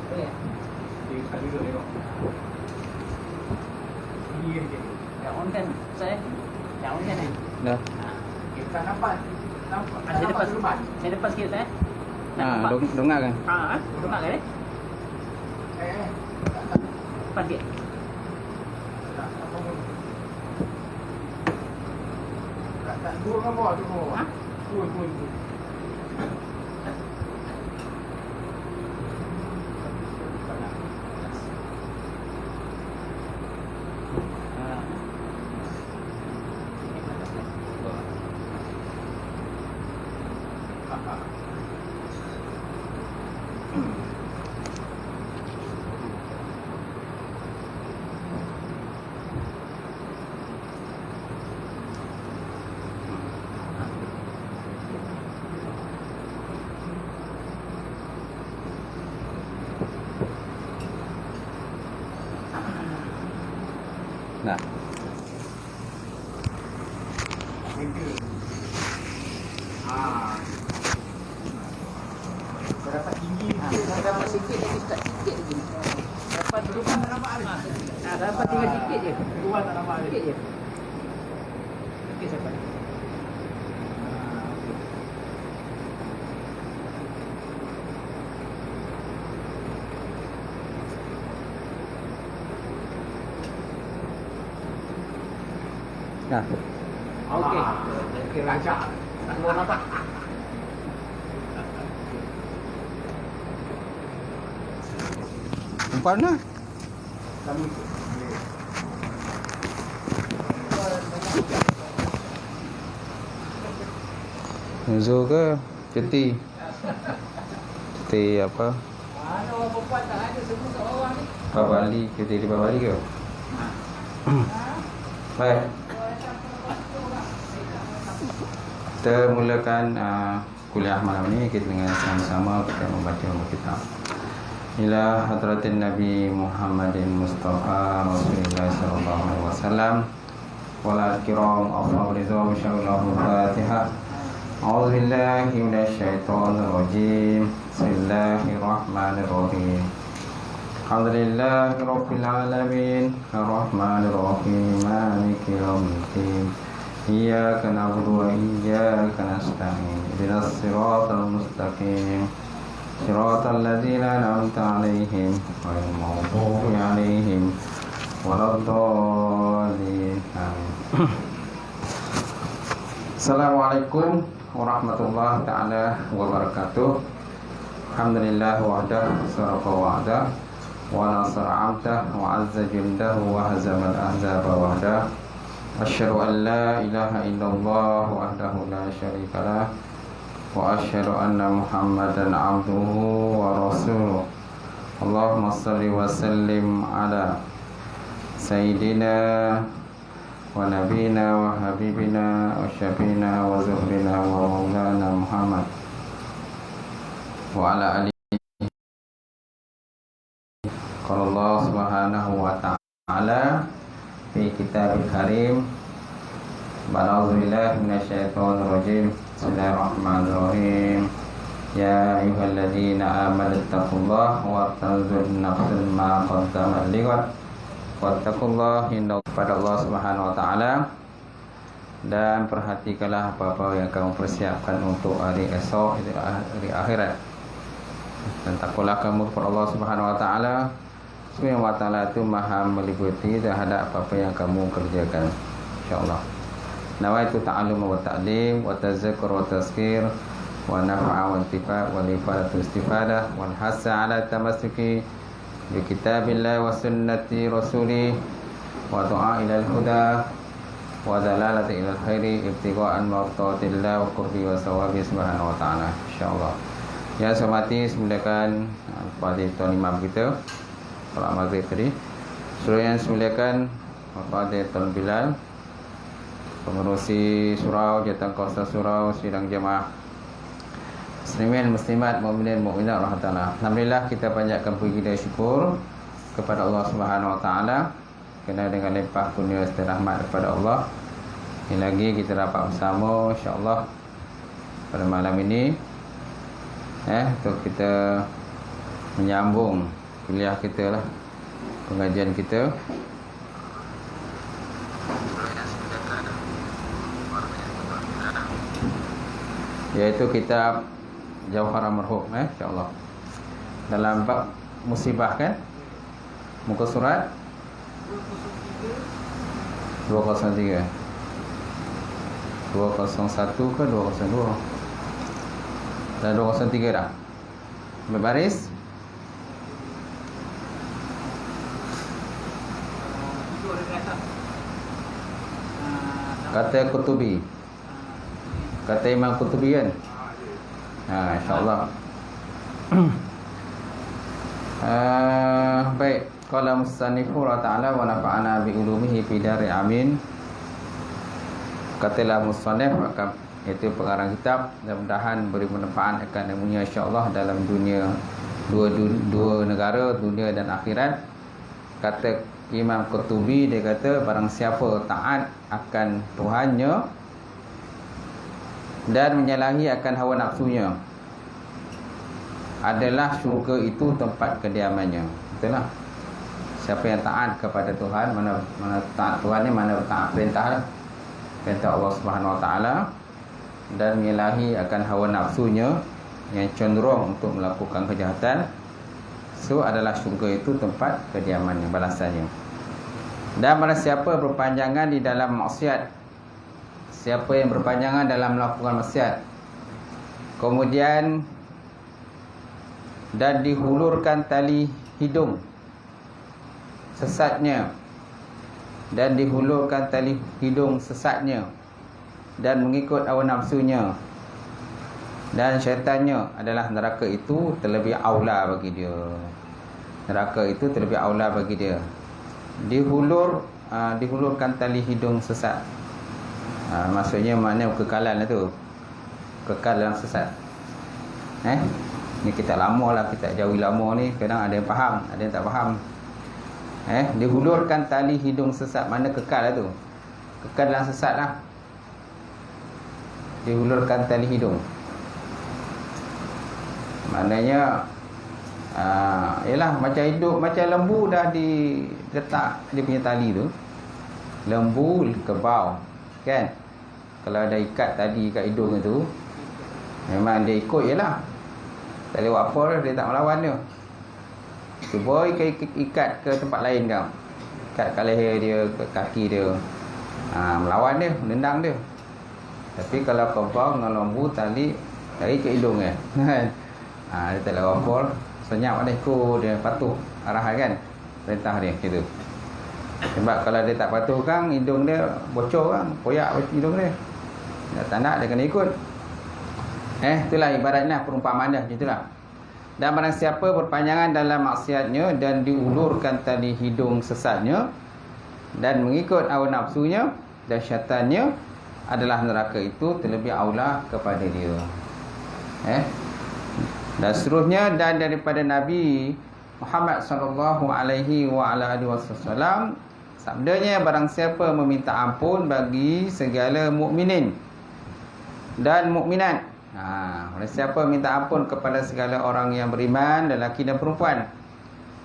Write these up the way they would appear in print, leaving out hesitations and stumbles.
Boleh. Dia tak duduk tengok. Ini dia sikit. Yang on kan saya. Yang on kan. Dah. Okay, tak nampak. Nampak. Saya Nampak depan. keluar. Saya depan sikit saya. Ha, dengar kan? Dengar kan? Tak. Depan sikit. Tak. Tak. Turun ke bawah, turun ke bawah. Ha? Turun. Dah. Kau dapat tinggi. Saya dapat sikit lagi, start sikit lagi. Dapat Depan tak nampak ni. dapat tinggal sikit je. Luar tak nampak Sikit ni. je. Sikit dapat. Dah. Okey. Okey, rancak. Keluar nampak. Umpan lah. Kami. Nuzul ke? Cuti. Cuti apa? Mana orang perempuan tak ada, semua kat bawah ni. Bali. Cuti di Bali ke? Baik. Kita mulakan kuliah malam ini kita dengan sama-sama kita membaca kitab. Ila hadratin Nabi Muhammadin Mustafa Rasulullah sallallahu alaihi wasallam wal kiram afdal ridha wa syallahu Fatihah. A'udzu billahi minasyaitonir rajim. Bismillahirrahmanirrahim. Alhamdulillahi rabbil alamin arrahmanir rahim maliki yaumiddin. Iyyaka na'budu wa iyyaka nasta'in. Ihdinas siratal mustaqim. Siratal ladzina an'amta 'alaihim ghairil maghdubi 'alaihim waladdallin. Assalamualaikum warahmatullahi taala wabarakatuh. Alhamdulillah wahdah sarafa wa'dah wa nasara 'abdah wa 'azza jundahu wa hazamal ahzaba wahdah. Asyhadu an la ilaha illallah wahdahu la syarikalah wa asyhadu anna Muhammadan abduhu wa rasuluh. Allahumma shalli wa sallim ala sayyidina wa nabina wa habibina wa syafina wa zuhrina wa maulana Muhammad wa ala alihi. Qala Allah subhanahu wa ta'ala fi kitabil karim. A'udzubillahi minasyaitonir rajim. Bismillahirrahmanirrahim. Ya ayyuhalladzina amanu taqullaha wa tanzur nafsun ma qaddamat lighad wattaqullaha innallaha kepada Allah Subhanahu wa taala, dan perhatikanlah apa-apa yang kamu persiapkan untuk hari esok, hari akhirat, dan takutlah kamu kepada Allah Subhanahu wa taala. Subhanahu wa taala itu Maha meliputi terhadap apa-apa yang kamu kerjakan, insyaallah. Nawaitu ta'allum wa ta'lim wa tazakkur wa tazkir wa naf'a wa intifa' wa ifadatu istifadah wal hasa ala tamassuki bi kitabillah wa sunnati rasuli wa du'a ila al-huda wa dalalati ila al-khairi ibtigha'an mardatillah wa qurbi wa sawabi subhanahu wa ta'ala, insyaallah. Ya, hormati semuliakan pada tuan imam kita solat maghrib tadi, surah yang semuliakan pada tuan Bilal, pengerusi surau, jawatan kuasa surau, sidang jemaah muslimin, muslimat, mukminin, mukminat rahmatullah. Alhamdulillah, kita panjatkan puji dan syukur kepada Allah Subhanahu wa taala kerana dengan limpah kurnia dan rahmat daripada Allah, ini lagi kita dapat bersama insya-Allah pada malam ini untuk kita menyambung kuliah kita lah, pengajian kita. Iaitu kitab Jauhar Marhum, insya-Allah. Dalam bab musibah kan? Muka surat 203. 201 ke 202? Dan 203 dah. Berbaris. Kata Qutubi. Kata Imam Qutubi kan? InsyaAllah. Baik. Qala musannifu ta'ala wa nafa'ana bi ulumihi fi dari amin. Katalah musannif, iaitu pengarang kitab, mudah-mudahan beri manfaat akan ilmunya insya-Allah dalam dunia dua negara, dunia dan akhirat. Kata Imam Qutubi, dia kata barang siapa taat akan Tuhannya dan menyalahi akan hawa nafsunya, adalah syurga itu tempat kediamannya. Betul lah. Siapa yang taat kepada Tuhan, mana taat Tuhan ni, mana taat perintah Allah Subhanahu Wa Taala, dan menyalahi akan hawa nafsunya yang cenderung untuk melakukan kejahatan, so adalah syurga itu tempat kediamannya, balasannya. Dan barang siapa berpanjangan di dalam maksiat, siapa yang berpanjangan dalam melakukan maksiat, kemudian dan dihulurkan tali hidung sesatnya, dan dihulurkan tali hidung sesatnya, dan mengikut hawa nafsunya dan syaitannya, adalah neraka itu terlebih aula bagi dia. Neraka itu terlebih aula bagi dia. Dihulurkan tali hidung sesat, maksudnya makna kekekalan lah tu, kekal dalam sesat. Ni kita lama lah, kita jauh lama ni, kadang ada yang faham, ada yang tak faham. Dihulurkan tali hidung sesat, mana kekal lah tu, kekal dalam sesat lah. Dihulurkan tali hidung, maknanya ialah macam hidup, macam lembu dah diletak dia punya tali tu, lembu kebau kan, kalau ada ikat tali kat hidung tu, memang dia ikut je lah, tak boleh buat apa dah, dia tak melawan dia. Cuba ikat ke tempat lain kau, ikat kat leher dia, ke kaki dia, melawan dia, menendang dia. Tapi kalau kebau dengan lembu, tali dari ke hidung dia tak boleh buat apa, senyap dia, ikut dia, patuh arahan kan, perintah dia gitu. Sebab kalau dia tak patuh kan, hidung dia bocor kan, koyak hidung dia, tak nak dia kena ikut. Itulah ibaratnya perumpamaan dia, gitulah. Dan barang siapa berpanjangan dalam maksiatnya dan diulurkan tali hidung sesatnya dan mengikut hawa nafsunya dan syaitannya, adalah neraka itu terlebih aula kepada dia. Dan seterusnya, dan daripada Nabi Muhammad sallallahu alaihi wasallam, sabdanya, barang siapa meminta ampun bagi segala mukminin dan mukminat, barang siapa minta ampun kepada segala orang yang beriman, lelaki dan perempuan,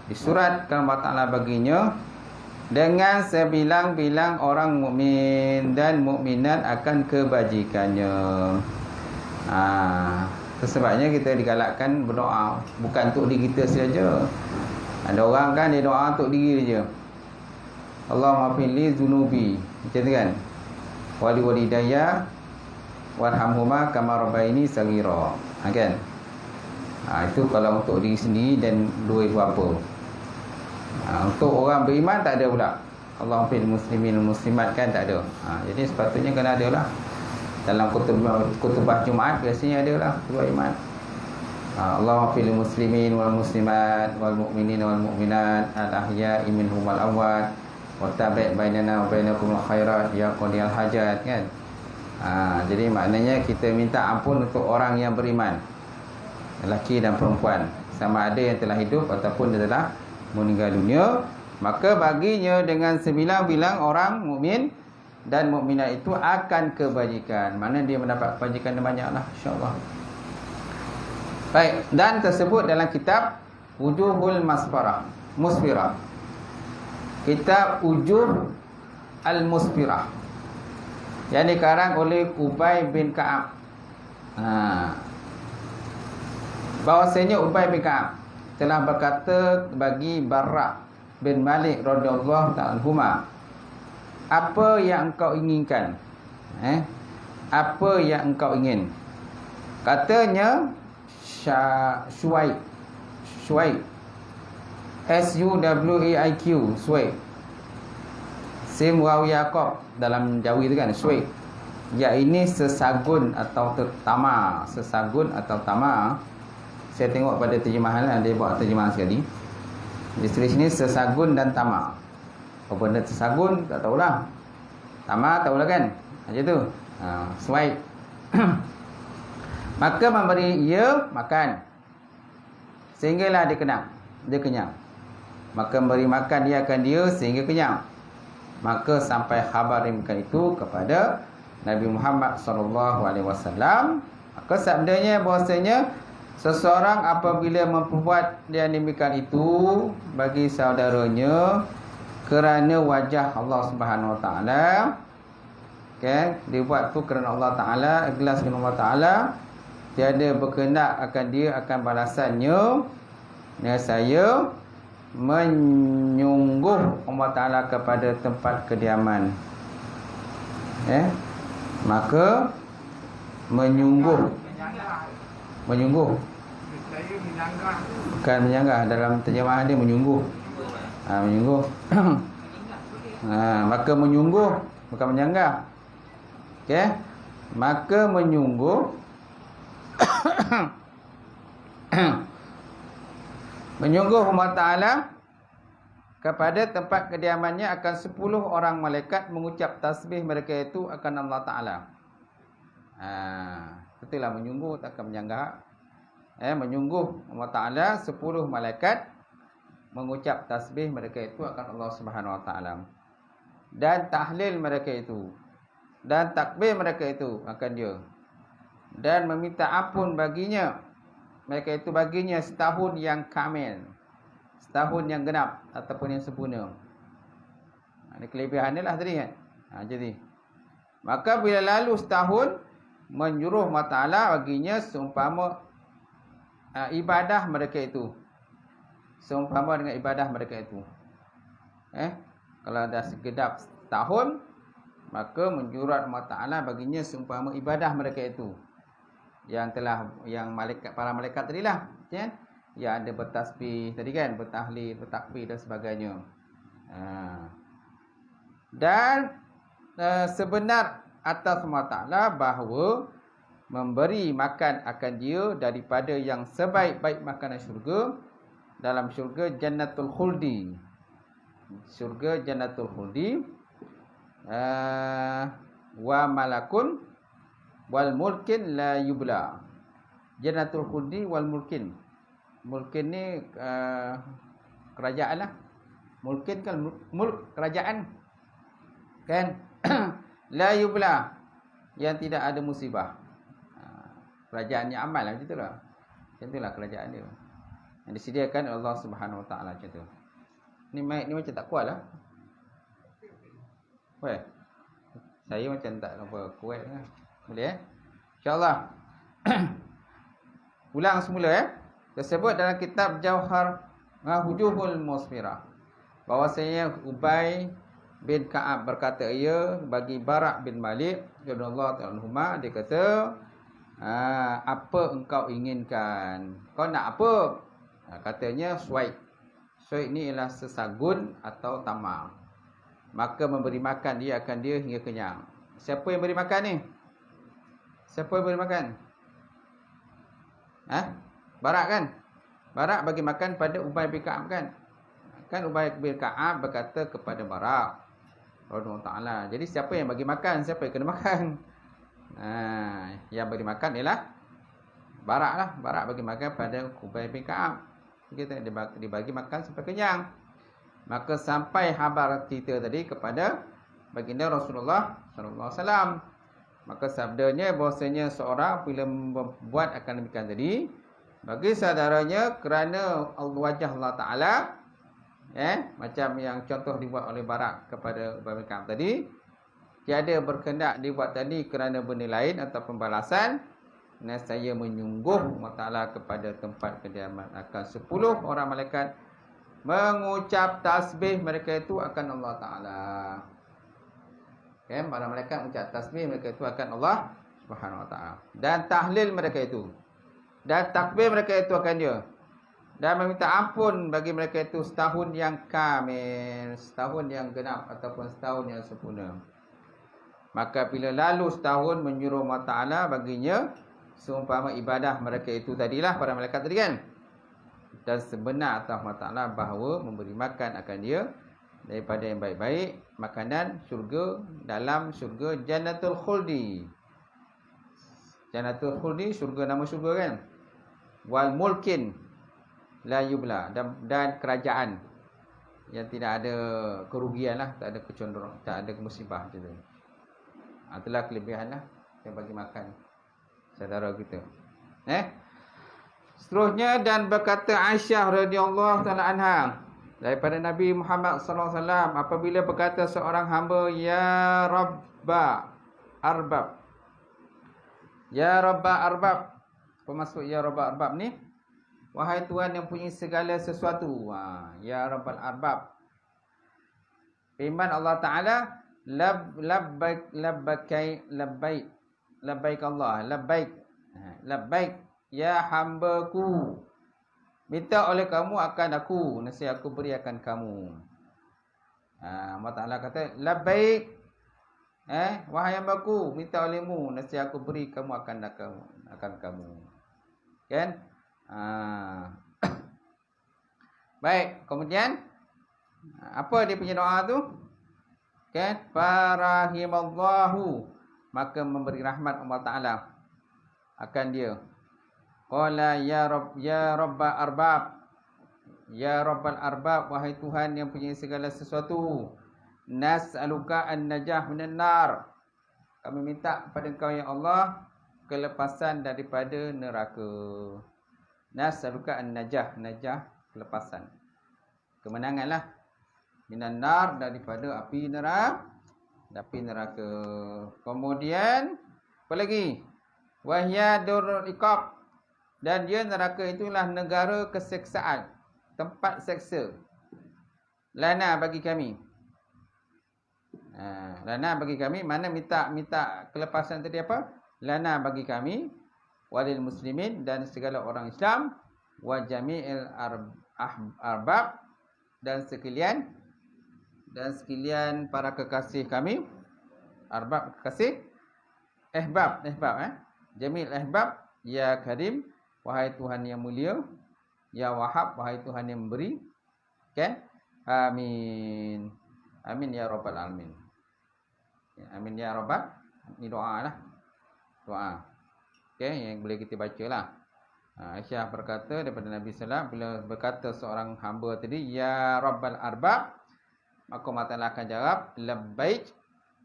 disuratkan Allah Ta'ala baginya dengan sebilang-bilang orang mukmin dan mukminat akan kebajikannya. Sebabnya kita digalakkan berdoa, bukan untuk diri kita saja. Ada orang kan dia doa untuk diri dia, Allahumma fili zunubi, macam tu kan, wali walidayya warhamhuma kama rabbaini saghira, kan? Itu kalau untuk diri sendiri dan dua ibu bapa. Untuk orang beriman tak ada pula, Allahumma fil muslimin wal muslimat, kan, tak ada. Jadi sepatutnya kena ada lah. Dalam khutbah Jumaat biasanya ada lah khutbah iman. Allahumma fil muslimin wal muslimat wal mu'minin wal mu'minat al ahya'i minhum wal amwat wa tabi' bainana wa bainakum al khairat ya qadiyal hajat, kan? Jadi maknanya kita minta ampun untuk orang yang beriman, lelaki dan perempuan, sama ada yang telah hidup ataupun dia telah meninggal dunia, maka baginya dengan sebilang-bilang orang mukmin dan mukminat itu akan kebajikan. Mana dia mendapat kebajikan yang banyak lah, insya-Allah. Baik, dan tersebut dalam kitab Wujuhul Musfirah. Kitab Wujuh Al-Musfirah yang dikarang oleh Ubay bin Ka'ab. Bahwasanya Ubay bin Ka'ab telah berkata bagi Barra bin Malik radhiyallahu ta'ala anhuma, apa yang engkau inginkan? Apa yang engkau ingin? Katanya Syuaib. SUWAIQ, Syuaib. Sim waw Yaqub dalam Jawi tu kan, Syuaib. Ya, ini sesagun atau tama. Sesagun atau tama. Saya tengok pada terjemahan lah, dia buat terjemahan sekali. Di sini sesagun dan tama. Apa benda sesagun tak tahulah. Tama tahulah kan. Macam tu. Syuaib. Maka memberi ia makan sehinggalah dia kenyang. Maka memberi makan dia akan dia sehingga kenyang. Maka sampai khabar demikian itu kepada Nabi Muhammad SAW. Maka sabdanya bahasanya seseorang apabila memperbuat yang demikian itu bagi saudaranya kerana wajah Allah Subhanahu Wa Taala, okay, dia buat tu kerana Allah Taala, ikhlas kerana Allah Taala, tiada berkehendak akan dia akan balasannya. Saya menyungguh Allah Ta'ala kepada tempat kediaman. Maka menyungguh. Saya menyanggah. Bukan menyanggah, dalam terjemahan dia menyungguh. Menyungguh. Maka menyungguh, bukan menyanggah. Okey. Maka menyungguh menyungguh Allah Ta'ala kepada tempat kediamannya akan 10 orang malaikat mengucap tasbih mereka itu akan Allah Ta'ala. Itulah menyungguh, takkan menyanggah. Menyungguh Allah Ta'ala 10 malaikat mengucap tasbih mereka itu akan Allah Subhanahu Wa Ta'ala. Dan tahlil mereka itu, dan takbir mereka itu akan dia, dan meminta ampun baginya mereka itu baginya setahun yang kamil, setahun yang genap ataupun yang sempurna. Ini kelebihan dia lah tadi kan. Jadi maka bila lalu setahun, menyuruh Allah Ta'ala baginya seumpama ibadah mereka itu, seumpama dengan ibadah mereka itu. Kalau dah sekedap setahun, maka menjurat Allah Ta'ala baginya seumpama ibadah mereka itu, yang malaikat, para malaikat tadi lah, kan? Yang ada bertasbih tadi kan, bertahlil, bertakbir dan sebagainya. Dan sebenar atas Allah Ta'ala bahawa memberi makan akan dia daripada yang sebaik-baik makanan syurga, dalam syurga Jannatul Khuldi. Syurga Jannatul Khuldi. Wa malakun wal mulkin la yubla. Jannatul Khuldi wal mulkin. Mulkin ni kerajaan lah. Mulkin kan mulk, kerajaan kan. La yubla, yang tidak ada musibah. Kerajaan yang amal lah, macam itulah. Macam itulah kerajaan dia, yang disediakan Allah Subhanahu Wa Ta'ala macam tu. Ni mic ni macam tak kuat lah. Saya macam tak apa kuat lah. Boleh InsyaAllah. Ulang semula tersebut dalam kitab Jauhar Wujuhul Musfirah, bahwasanya Ubay bin Ka'ab berkata ia bagi Barak bin Malik radhiyallahu ta'ala anhuma, dia kata, apa engkau inginkan? Kau nak apa? Katanya Syuaib. Syuaib ni ialah sesagun atau tamar. Maka memberi makan dia akan dia hingga kenyang. Siapa yang beri makan ni? Siapa yang beri makan? Barak kan? Barak bagi makan pada Ubay bin Ka'ab kan? Kan Ubay bin Ka'ab berkata kepada Barak radhiyallahu ta'ala. Jadi siapa yang bagi makan? Siapa yang kena makan? Yang beri makan ialah Barak lah. Barak bagi makan pada Ubay bin Ka'ab. Kita dibagi makan sampai kenyang. Maka sampai khabar cerita tadi kepada baginda Rasulullah sallallahu alaihi wasallam. Maka sabdanya bahwasanya seorang bila membuat akan demikian tadi, Bagi saudaranya kerana wajah Allah Ta'ala, macam yang contoh dibuat oleh Barak kepada Ubay bin Ka'ab tadi, tiada berkendak dibuat tadi kerana benda lain atau pembalasan. Saya menyungguh Allah Ta'ala kepada tempat kediaman akan 10 orang malaikat mengucap tasbih mereka itu akan Allah Ta'ala. Para malaikat mengucap tasbih mereka itu akan Allah Subhanahu Wa Ta'ala. Dan tahlil mereka itu, dan takbir mereka itu akan dia, dan meminta ampun bagi mereka itu setahun yang kamil, setahun yang genap ataupun setahun yang sempurna. Maka bila lalu setahun menyuruh Allah Ta'ala baginya seumpama ibadah mereka itu tadilah, para malaikat tadi kan. Dan sebenar atas Allah Ta'ala bahawa memberi makan akan dia daripada yang baik-baik, makanan syurga, dalam syurga Jannatul Khuldi. Jannatul Khuldi, syurga, nama syurga kan. Wal mulkin la yubla, dan kerajaan yang tidak ada kerugian lah, tak ada kecondong, tak ada musibah macam tu. Itulah kelebihan lah yang bagi makan saudara kita. Seterusnya, dan berkata Aisyah radhiyallahu taala anha daripada Nabi Muhammad sallallahu alaihi wasallam, apabila berkata seorang hamba, ya Rabba Arbab, ya Rabba Arbab. Apa maksud ya Rabba Arbab ni? Wahai Tuhan yang punya segala sesuatu. Ya Rabbal Arbab. Firman Allah Ta'ala, labbaik Allah, labbaik ya hambaku, minta oleh kamu akan aku, nasihat aku beri akan kamu. Allah Ta'ala kata labbaik, wahai hambaku, minta olehmu, nasihat aku beri kamu akan kamu. Kan? Baik, kemudian apa dia punya doa tu? Kan? Farahimallahu, maka memberi rahmat Allah Ta'ala akan dia. Qala ya Rabba Arbab, ya Rabbal Arbab, wahai Tuhan yang punya segala sesuatu, nas'aluka an-najah minan nar, kami minta kepada Engkau ya Allah kelepasan daripada neraka. Nas'aluka an-najah, najah kelepasan, kemenanganlah, minan nar, daripada api neraka, Kemudian apa lagi? Wahya durul iqab, dan dia neraka itulah negara keseksaan, tempat seksa. Lana bagi kami. Lana bagi kami, mana minta kelepasan tadi apa? Lana bagi kami, walil muslimin, dan segala orang Islam, wa jami'il arbab, dan sekalian para kekasih kami. Arbab kekasih, ehbab, jamil ehbab, ya karim, wahai Tuhan yang mulia, ya wahab, wahai Tuhan yang memberi. Kan? Amin. Amin ya rabbal alamin. Amin ya rabbal, ini doa lah. Doa. Yang boleh kita baca lah. Aisyah berkata daripada Nabi SAW, bila berkata seorang hamba tadi, ya rabbal arbab, maka Allah Ta'ala akan jawab, labbaik,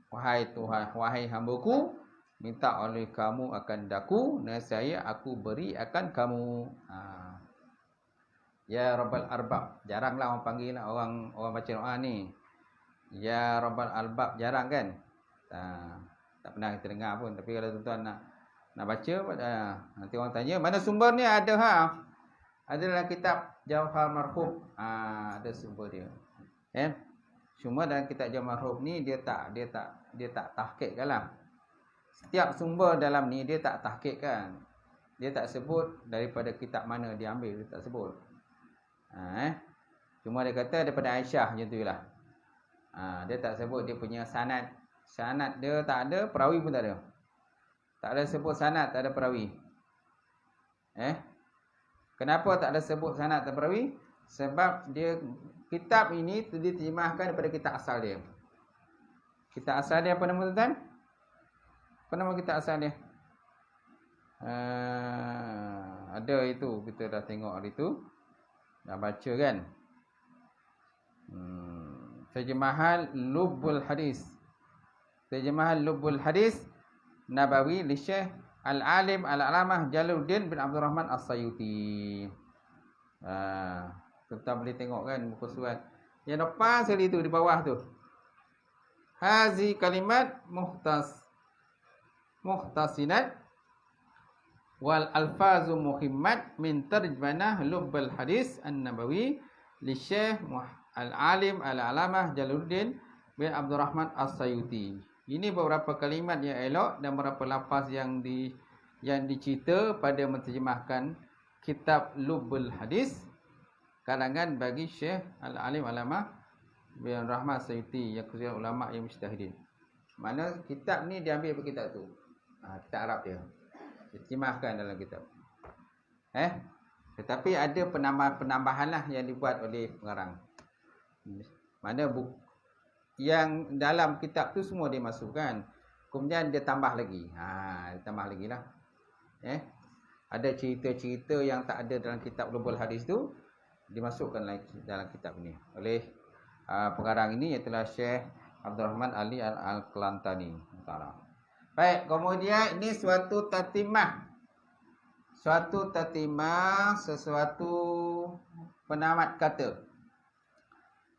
wahai Tuhan, wahai hambaku, minta oleh kamu akan daku, nescaya aku beri akan kamu. Ya Rabbal Arbab, jaranglah orang panggil lah, orang baca doa ni. Ya Rabbal Arbab, jarang kan? Tak pernah kita dengar pun. Tapi kalau tuan-tuan nak baca, nanti orang tanya, mana sumber ni? Ada ada dalam kitab Jawhar Marhub. Ada sumber dia. Cuma dalam kitab Jawhar Marhub ni dia tak tahqiqkan lah. Setiap sumber dalam ni dia tak tahqiqkan. Dia tak sebut daripada kitab mana dia ambil, dia tak sebut. Cuma dia kata daripada Aisyah macam tu lah. Dia tak sebut dia punya sanad. Sanad dia tak ada, perawi pun tak ada. Tak ada sebut sanad, tak ada perawi. Kenapa tak ada sebut sanad dan perawi? Sebab dia, kitab ini diterjemahkan daripada kitab asal dia. Kitab asal dia apa nama tuan-tuan? Apa nama kitab asal dia? Ada itu, kita dah tengok hari tu. Dah baca kan? Terjemahan Lubbul Hadis. Terjemahan Lubbul Hadis Nabawi li Syekh Al-Alim Al-Alamah Jalaluddin bin Abdul Rahman As-Sayuti. Kita boleh tengok kan muka surat. Yang depan sekali tu di bawah tu. Hazi kalimat muhtasinat wal alfazu muhimmat min tarjmanah lubbal hadis an-nabawi li Syekh Al-Alim Al-Alamah Jalaluddin bin Abdul Rahman As-Sayuti. Ini beberapa kalimat yang elok dan beberapa lafaz yang dicerita pada menterjemahkan kitab Lubbul Hadis karangan bagi Syekh Al-Alim Al-Alamah bin Rahman As-Sayuti yang keseluruhan ulama yang mujtahidin. Mana kitab ni diambil dari kitab tu. Kitab Arab dia. Diterjemahkan dalam kitab. Tetapi ada penambahan lah yang dibuat oleh pengarang. Mana yang dalam kitab tu semua dia masukkan. Kemudian dia tambah lagi. Dia tambah lagi lah. Ada cerita-cerita yang tak ada dalam kitab Lubbul Hadis tu dimasukkan lagi dalam kitab ni oleh pengarang ini, iaitu Syekh Abdul Rahman Ali Al-Kelantani. Baik, kemudian ini suatu tatimah. Suatu tatimah, sesuatu penamat kata.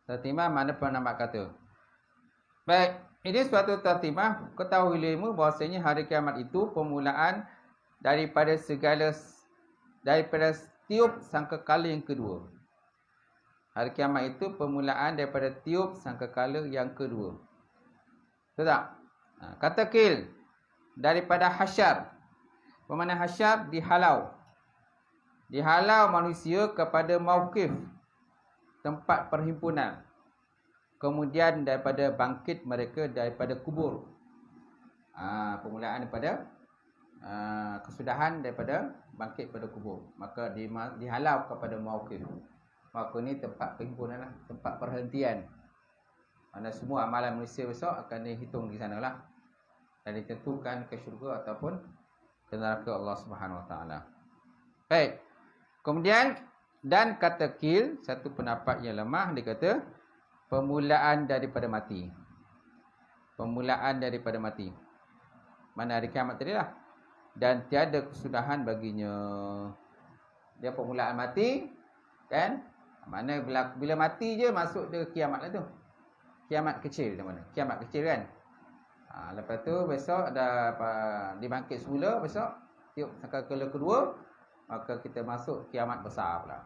Tatimah mana penamat kata. Baik, ini suatu tatimah. Ketahui ilmu bahasanya hari kiamat itu permulaan daripada tiup sangkakala yang kedua. Hari kiamat itu permulaan daripada tiup sangkakala yang kedua. Betul tak? Kata kil daripada hasyar. Bermakna hasyar dihalau. Dihalau manusia kepada mauqif, tempat perhimpunan. Kemudian daripada bangkit mereka daripada kubur. Permulaan daripada kesudahan daripada bangkit pada kubur. Maka dihalau kepada mauqif. Mauqif ni tempat perhimpunan lah, tempat perhentian. Mana semua amalan manusia besok akan dihitung di sana lah. Dan ditentukan ke syurga ataupun ke neraka Allah Subhanahu Wa Taala. Baik. Kemudian dan kata kil, satu pendapat yang lemah, dia kata permulaan daripada mati. Permulaan daripada mati. Mana hari kiamat tadi lah. Dan tiada kesudahan baginya. Dia permulaan mati. Kan? Mana bila mati je masuk dia kiamat lah tu. Kiamat kecil macam mana? Kiamat kecil kan? Lepas tu besok ada dibangkit semula besok. Tiup sangkakala kedua. Maka kita masuk kiamat besar pula.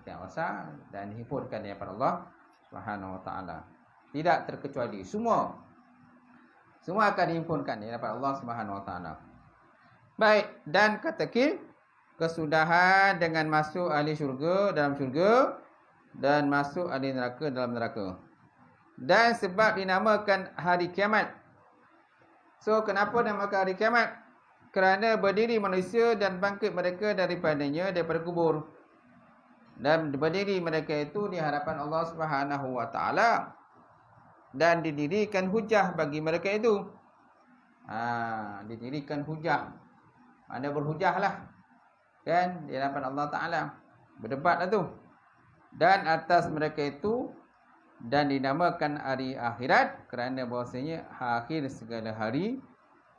Kiamat besar dan dihimpunkan daripada Allah Subhanahu Wa Taala. Tidak terkecuali. Semua akan dihimpunkan daripada Allah Subhanahu Wa Taala. Baik, dan kata kil kesudahan dengan masuk ahli syurga dalam syurga dan masuk ahli neraka dalam neraka. Dan sebab dinamakan hari kiamat. So kenapa dinamakan hari kiamat? Kerana berdiri manusia dan bangkit mereka daripadanya daripada kubur. Dan berdiri mereka itu di hadapan Allah Subhanahu Wa Taala dan didirikan hujah bagi mereka itu. Didirikan hujah. Mana berhujah lah. Kan? Di hadapan Allah Ta'ala. Berdebat lah tu. Dan atas mereka itu. Dan dinamakan hari akhirat. Kerana bahasanya akhir segala hari.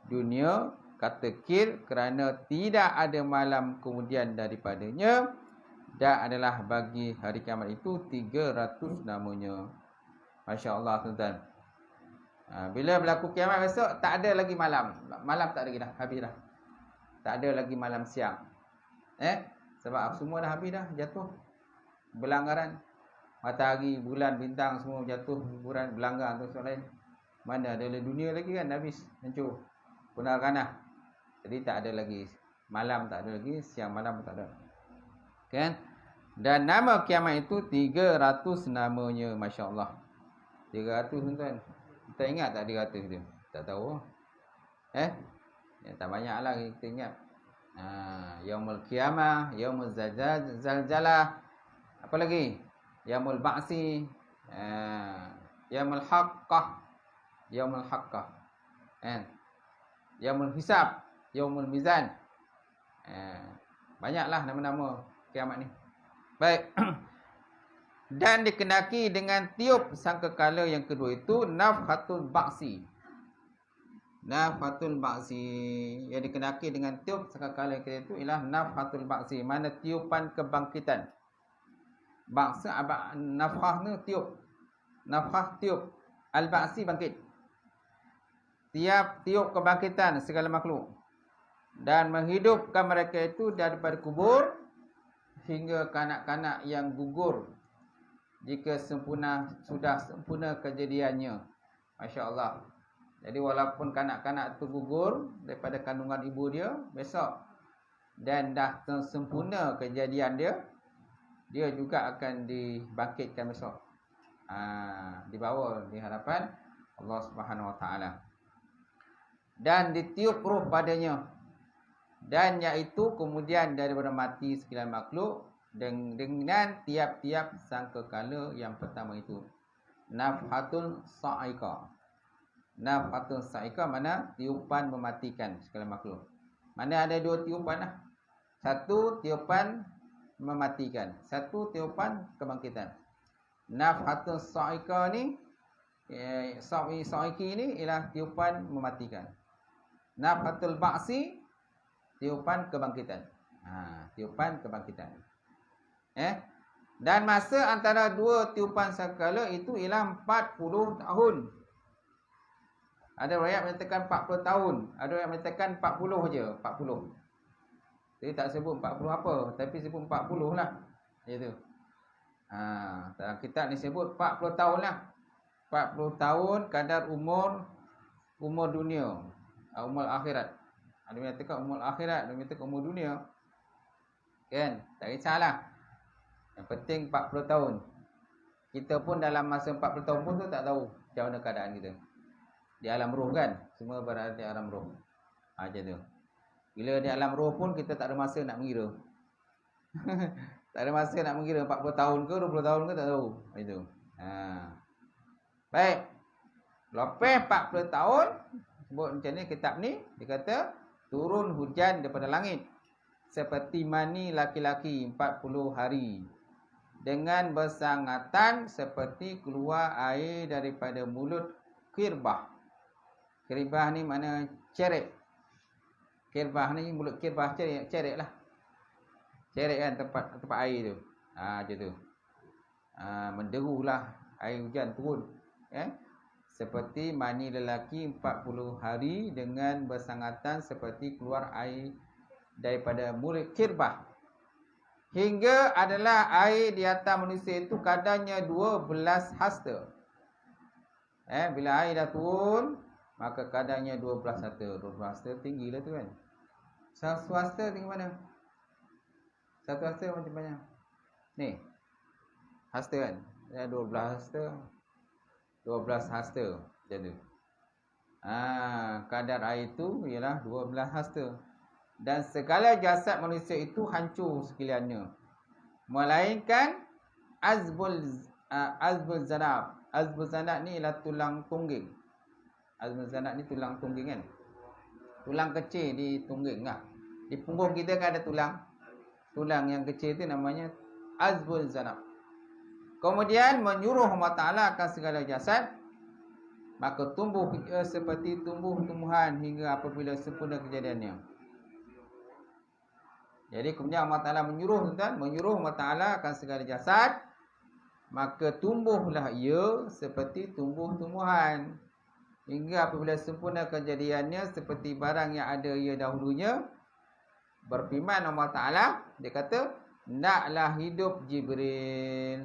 Dunia. Kata kir. Kerana tidak ada malam kemudian daripadanya. Dan adalah bagi hari kiamat itu 300 namanya. Masya Allah tuan-tuan. Bila berlaku kiamat besok. Tak ada lagi malam. Malam tak ada lagi dah. Habis dah. Tak ada lagi malam siang. Sebab semua dah habis dah, jatuh. Berlanggaran. Matahari, bulan, bintang semua jatuh, berlanggar tu soal lain. Mana ada dunia lagi kan, habis, hancur. Punah ranah. Jadi tak ada lagi malam, tak ada lagi siang malam tak ada. Kan? Dan nama kiamat itu 300 namanya, Masya Allah. 300 tuan-tuan. Kita ingat tak 300 tu? Tak tahu. Ya, tak banyak lah kita ingat. Yaumul Qiyamah, Yaumul Zalzalah. Apa lagi? Yaumul Ba'si, Yaumul Haqqah, Yaumul Haqqah. Yaumul Hisab, Yaumul Mizan. Banyaklah nama-nama kiamat ni. Baik. Dan dikenaki dengan tiup sangkakala yang kedua itu nafhatul ba'si. Nafhatul ba'si. Yang dikenaki dengan tiup sekali kita itu ialah nafhatul ba'si. Mana tiupan kebangkitan. Ba'sa nafhah ni tiup. Nafhah tiup. Al-ba'si bangkit. Tiup kebangkitan segala makhluk. Dan menghidupkan mereka itu daripada kubur hingga kanak-kanak yang gugur jika sudah sempurna kejadiannya. Masya Allah. Jadi walaupun kanak-kanak itu gugur daripada kandungan ibu dia besok dan dah sempurna kejadian dia, dia juga akan dibangkitkan besok. Dibawa di hadapan Allah Subhanahu Wa Taala. Dan ditiup roh padanya. Dan iaitu kemudian daripada mati sekalian makhluk dengan tiap-tiap sangkakala yang pertama itu. Nafhatul sa'iqah. Nafhatul sa'iqah mana tiupan mematikan sekalian makhluk. Mana ada dua tiupan lah. Satu tiupan mematikan, satu tiupan kebangkitan. Nafhatul sa'iqah ni sa'iqi ni ialah tiupan mematikan. Nafhatul ba'si tiupan kebangkitan. Tiupan kebangkitan. Dan masa antara dua tiupan sakala itu ialah 40 tahun. Ada riwayat menyatakan 40 tahun, ada yang menyatakan 40 je, 40. Jadi tak sebut 40 apa, tapi sebut 40 lah. Gitu. Dalam kitab ni sebut 40 tahun lah. 40 tahun kadar umur dunia, umur akhirat. Ada yang menyatakan umur akhirat, ada yang menyatakan umur dunia. Kan? Tak kisahlah. Yang penting 40 tahun. Kita pun dalam masa 40 tahun pun tu tak tahu macam mana keadaan kita. Di alam roh kan? Semua berada di alam roh. Macam tu. Bila di alam roh pun kita tak ada masa nak mengira. Tak ada masa nak mengira 40 tahun ke 20 tahun ke tak tahu. Itu. Baik. Lepas 40 tahun, sebut macam ni kitab ni, dia kata turun hujan daripada langit seperti mani laki-laki 40 hari. Dengan bersangatan seperti keluar air daripada mulut kirbah. Kirbah ni mana cerek. Kirbah ni mulut kirbah cerek lah. Cerek kan tempat air tu. Macam tu. Menderulah air hujan turun. Seperti mani lelaki 40 hari dengan bersangatan seperti keluar air daripada mulut kirbah. Hingga adalah air di atas manusia itu kadarnya 12 hasta. Bila air dah turun, maka kadarnya 12 hasta. 12 hasta tinggi lah tu kan. Satu hasta tinggi mana? Satu hasta macam banyak. Ni. Hasta kan? 12 hasta. 12 hasta. Macam tu. Kadar air itu ialah 12 hasta. Dan segala jasad manusia itu hancur sekaliannya. Melainkan azbul zanab. Azbul zanab ni ialah tulang tungging. Azbul zanab ni tulang tungging kan. Tulang kecil di tungging lah. Di punggung kita kan ada tulang. Tulang yang kecil tu namanya azbul zanab. Kemudian menyuruh Allah Ta'ala akan segala jasad. Maka tumbuh seperti tumbuh-tumbuhan hingga apabila sempurna kejadiannya. Jadi kemudian Allah Ta'ala menyuruh Allah Ta'ala akan segala jasad. Maka tumbuhlah ia seperti tumbuh-tumbuhan. Hingga apabila sempurna kejadiannya seperti barang yang ada ia dahulunya. Berfirman Allah Ta'ala, dia kata, naklah hidup Jibril.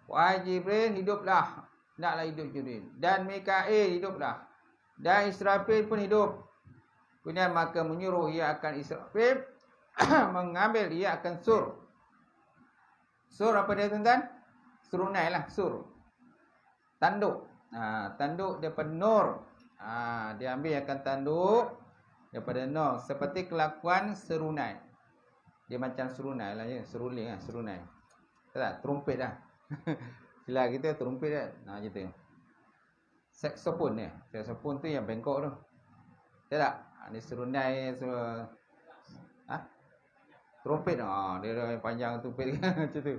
Wahai Jibril, hiduplah. Naklah hidup Jibril. Dan Mikail, hiduplah. Dan Israfil pun hidup. Kemudian maka menyuruh ia akan Israfil mengambil ia akan sur. Sur apa dia tuan-tuan? Serunai lah, sur. Tanduk. Tanduk daripada nur. Dia ambil akan tanduk daripada nur. Seperti kelakuan serunai. Dia macam serunai lah ya. Seruling lah, serunai. Tak? Trumpet lah. Sila kita trumpet kan. Macam tu. Saxophone ni. Saxophone tu yang bengkok tu. Tak? Ni serunai semua. Trompet dia yang panjang tu macam tu.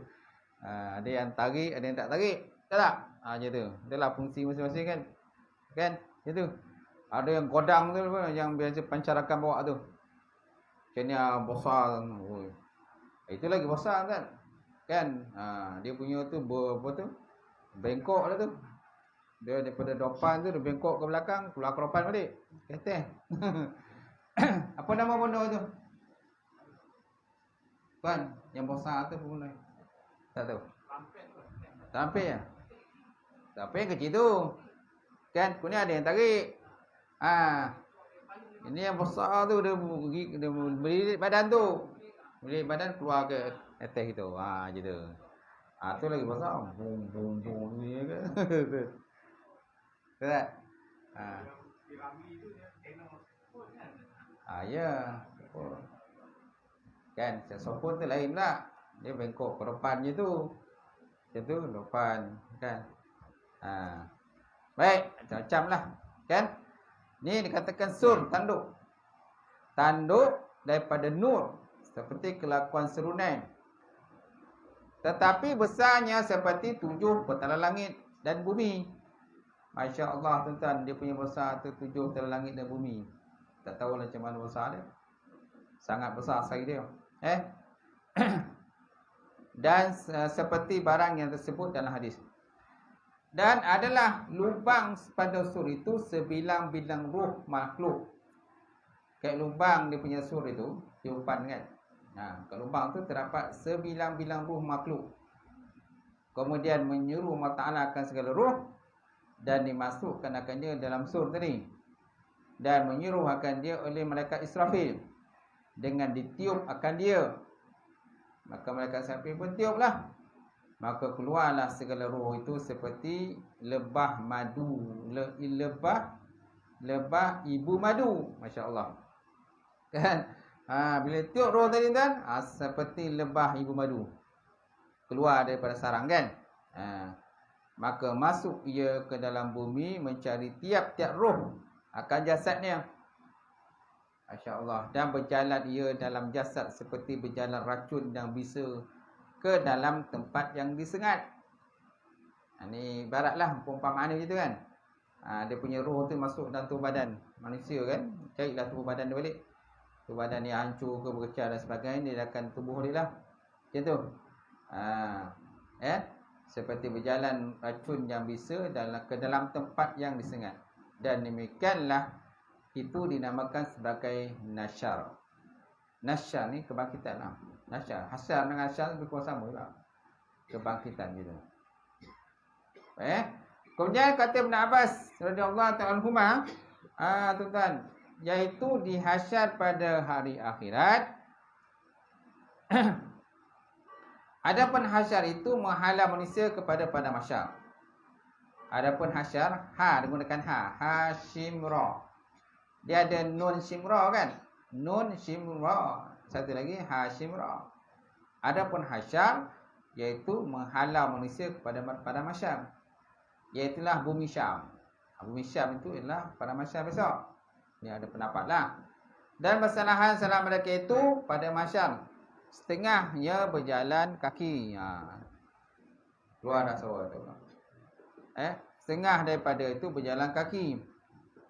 Ada yang tarik, ada yang tak tarik. Tak? Macam tu. Itulah fungsi masing-masing kan. Kan? Macam tu. Ada yang godang tu apa, yang biasa pancarakan bawa tu. Macam ni besar. Oi. Itu lagi besar kan. Kan? Dia punya tu apa tu? Bengkok lah tu. Dia daripada depan tu dia bengkok ke belakang, keluar ke depan balik. Keteh. Apa nama benda tu? Kan, yang besar tu pun tak tahu. Tampil ya? Tampil kecil tu. Kan, ni ada yang tarik. Ini yang besar tu dia beririt badan tu. Beririt badan keluar ke atas itu. Macam tu. Tu lagi besar. Bum bum bum ni ke. Tak? Piramid tu dia tengok kan. Ya. Kan, sopon tu lain pula. Dia bengkok ke depan je tu. Macam tu, depan. Kan? Baik, macam-macam lah. Kan? Ni dikatakan sur, tanduk. Tanduk daripada nur. Seperti kelakuan serunan. Tetapi besarnya seperti 7 petala langit dan bumi. Masya Allah tuan-tuan, dia punya besar tu 7 petala langit dan bumi. Tak tahu macam mana besar dia. Sangat besar sekali dia. Dan seperti barang yang tersebut dalam hadis. Dan adalah lubang pada sur itu sebilang-bilang ruh makhluk. Kayak lubang dia punya sur itu, tiupan kan. Kat lubang tu terdapat sebilang-bilang ruh makhluk. Kemudian menyuruh Allah Ta'ala akan segala ruh dan dimasukkan akannya dalam sur tadi. Dan menyuruh akan dia oleh malaikat Israfil dengan ditiup akan dia. Maka malaikat Israfil pun tiuplah. Maka keluarlah segala roh itu seperti lebah madu, lebah ibu madu. Masya Allah. Kan? Bila tiup roh tadi kan, seperti lebah ibu madu. Keluar daripada sarang kan. Maka masuk ia ke dalam bumi mencari tiap-tiap roh akan jasadnya. Masya Allah. Dan berjalan ia dalam jasad seperti berjalan racun yang bisa ke dalam tempat yang disengat. Ni ibaratlah perumpamaan macam tu kan. Dia punya roh tu masuk dalam tubuh badan manusia kan. Carilah tubuh badan dia balik. Tubuh badan ni hancur ke berkecah dan sebagainya, dia akan tubuh dia lah. Macam tu. Seperti berjalan racun yang bisa ke dalam tempat yang disengat. Dan demikianlah itu dinamakan sebagai nasyar. Nasyar ni kebangkitan lah. Nasyar. Hasyar dengan nasyar lebih kurang sama lah. Kebangkitan gitu. Kemudian kata Ibn Abbas radhiyallahu ta'ala anhuma, tuan-tuan, iaitu dihasyar pada hari akhirat. Adapun hasyar itu menghalau manusia kepada pada masyar. Adapun hasyar, digunakan Hashimra. Dia ada nun shimra kan? Nun shimra. Satu lagi Hashimra. Adapun hasyar iaitu menghalau manusia kepada pada masyar. Iaitulah bumi Syam. Bumi Syam itu ialah pada masyar besok. Ni ada pendapat lah. Dan persalahan salam mereka itu pada masyar. Setengahnya berjalan kaki. Keluar dah suara tu. Setengah daripada itu berjalan kaki.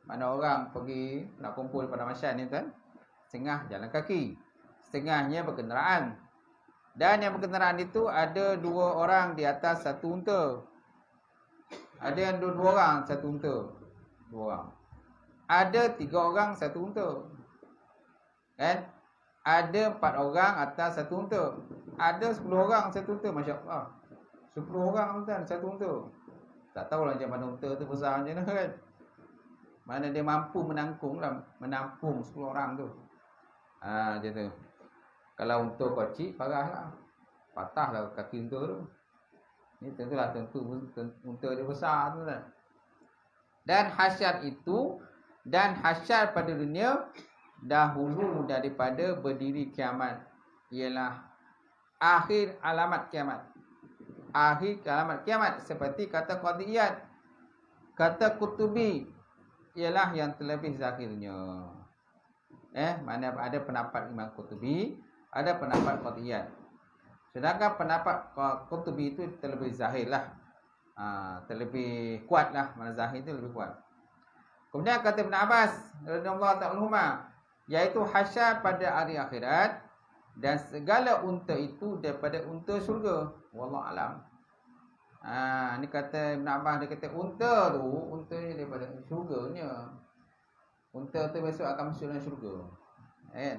Mana orang pergi nak kumpul pada masyar ni kan? Setengah jalan kaki. Setengahnya berkenderaan. Dan yang berkenderaan itu ada 2 orang di atas satu unta. Ada yang 2 orang satu unta. 2 orang. Ada 3 orang satu unta. Kan? Ada 4 orang atas satu unta. Ada 10 orang satu unta. Masya Allah. 10 orang kan satu unta. Tak tahulah macam mana unta tu besar macam mana kan. Mana dia mampu menampung 10 orang tu. Macam tu. Kalau unta kecil, parahlah. Patahlah kaki unta tu. Ni tentulah unta dia besar tu kan. Dan hasyar itu, dan hasyar pada dunia dahulu daripada berdiri kiamat, ialah akhir alamat kiamat. Akhir alamat kiamat, seperti kata Qadiyat. Kata Qutubi ialah yang terlebih zahirnya. Mana ada pendapat Imam Qutubi, ada pendapat Qadiyat. Sedangkan pendapat Qutubi itu terlebih zahir lah. Terlebih kuat lah. Mana zahir itu lebih kuat. Kemudian kata Ibn Abbas radhiyallahu ta'ala, iaitu hasyar pada hari akhirat dan segala unta itu daripada unta syurga. Wallahu alam. Ni kata Ibn Abbas, dia kata unta ni daripada syurganya. Unta tu besok akan masuk dalam syurga. Kan?